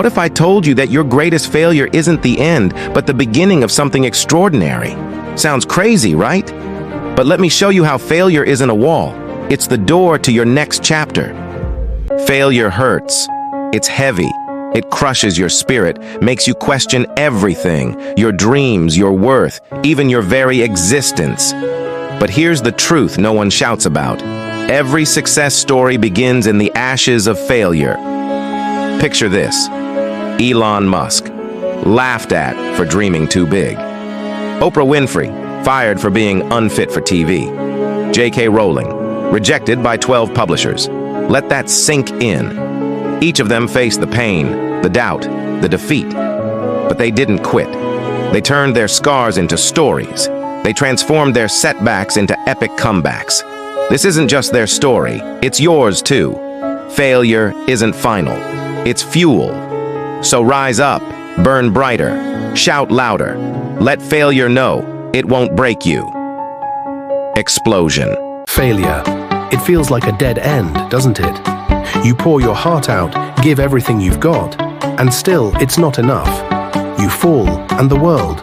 if I told you that your greatest failure isn't the end, but the beginning of something extraordinary? Sounds crazy, right? But let me show you how failure isn't a wall. It's the door to your next chapter. Failure hurts. It's heavy. It crushes your spirit, makes you question everything, your dreams, your worth, even your very existence. But here's the truth no one shouts about. Every success story begins in the ashes of failure. Picture this. Elon Musk, laughed at for dreaming too big. Oprah Winfrey, fired for being unfit for TV. J.K. Rowling, rejected by 12 publishers. Let that sink in. Each of them faced the pain, the doubt, the defeat. But they didn't quit. They turned their scars into stories. They transformed their setbacks into epic comebacks. This isn't just their story, it's yours too. Failure isn't final. It's fuel. So rise up, burn brighter, shout louder. Let failure know it won't break you. Explosion. Failure. It feels like a dead end, doesn't it? You pour your heart out, give everything you've got, and still it's not enough. You fall, and the world,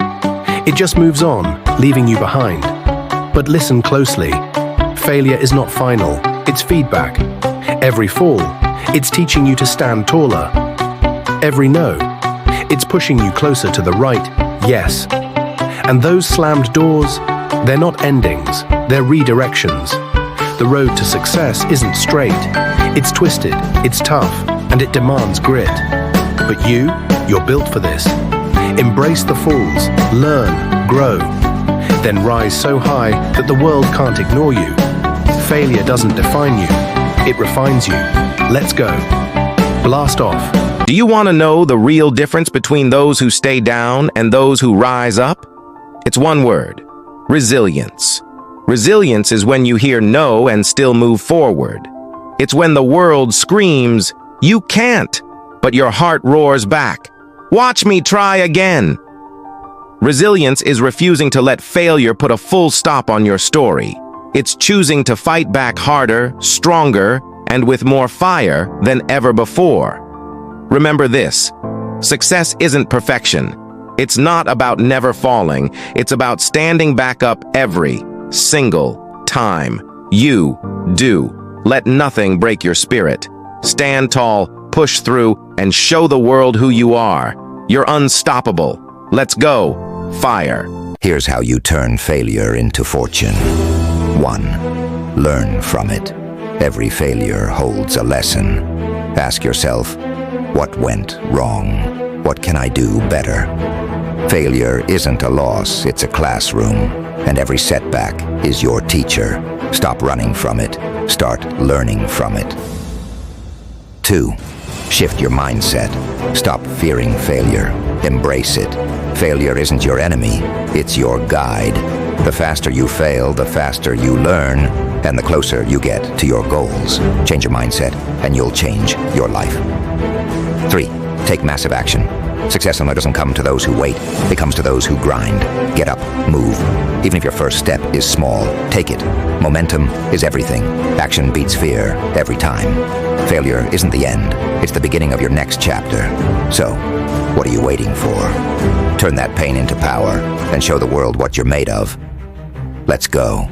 it just moves on, leaving you behind. But listen closely. Failure is not final, it's feedback. Every fall, it's teaching you to stand taller. Every no, it's pushing you closer to the right yes. And those slammed doors, they're not endings, they're redirections. The road to success isn't straight. It's twisted, it's tough, and it demands grit. But you're built for this. Embrace the falls, learn, grow. Then rise so high that the world can't ignore you. Failure doesn't define you, it refines you. Let's go. Blast off. Do you want to know the real difference between those who stay down and those who rise up? It's one word: resilience. Resilience is when you hear no and still move forward. It's when the world screams, "You can't," but your heart roars back, "Watch me try again." Resilience is refusing to let failure put a full stop on your story. It's choosing to fight back harder, stronger, and with more fire than ever before. Remember this: success isn't perfection. It's not about never falling. It's about standing back up every single time. You do. Let nothing break your spirit. Stand tall, push through, and show the world who you are. You're unstoppable. Let's go. Fire. Here's how you turn failure into fortune. 1. Learn from it. Every failure holds a lesson. Ask yourself, what went wrong? What can I do better? Failure isn't a loss, it's a classroom. And every setback is your teacher. Stop running from it. Start learning from it. 2. Shift your mindset. Stop fearing failure. Embrace it. Failure isn't your enemy, it's your guide. The faster you fail, the faster you learn, and the closer you get to your goals. Change your mindset, and you'll change your life. 3. Take massive action. Success only doesn't come to those who wait. It comes to those who grind. Get up, move. Even if your first step is small, take it. Momentum is everything. Action beats fear every time. Failure isn't the end. It's the beginning of your next chapter. So, what are you waiting for? Turn that pain into power and show the world what you're made of. Let's go.